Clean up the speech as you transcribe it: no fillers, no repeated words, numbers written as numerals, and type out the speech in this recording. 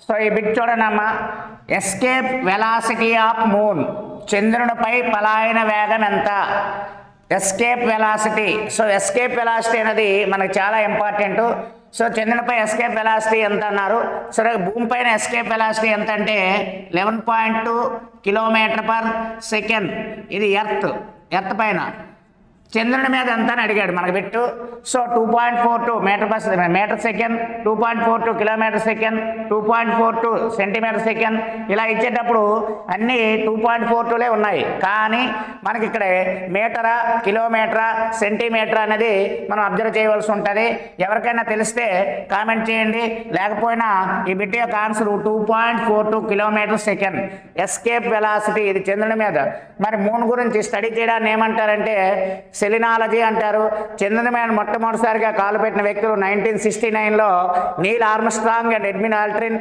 So ఈ bit చూడనమ్మా, escape velocity of moon, చంద్రునిపై పలాయన వేగం ఎంత? Escape velocity. So escape velocity అనేది మనకు చాలా ఇంపార్టెంట్. సో చంద్రునిపై ఎస్కేప్ వెలాసిటీ ఎంత అన్నారు? సరే, భూమి పైన ఎస్కేప్ వెలాసిటీ ఎంత అంటే 11.2 km/s. ఇది ఎర్త్ పైన. చంద్రుని మీద ఎంత అని అడిగాడు మనకు bit. So 2.42 metre second, 2.42 km/s, 2.42 cm/s ఇలా ఇచ్చేటప్పుడు అన్నీ 2.42లే ఉన్నాయి. కానీ మనకి ఇక్కడ మీటరా, కిలోమీటరా, సెంటీమీటరా అనేది మనం అబ్జర్వ్ చేయవలసి ఉంటుంది. ఎవరికైనా తెలిస్తే కామెంట్ చేయండి. లేకపోయినా ఈ బిట్ యొక్క ఆన్సర్ 2.42 km/s ఎస్కేప్ వెలాసిటీ. ఇది చంద్రుని మీద. మరి మూన్ గురించి స్టడీ చేయడాన్ని ఏమంటారంటే సెలినాలజీ అంటారు. చంద్రుని మీద మొట్టమొదటిసారిగా కాలు పెట్టిన వ్యక్తులు 1969లో Neil Armstrong and Edwin Aldrin.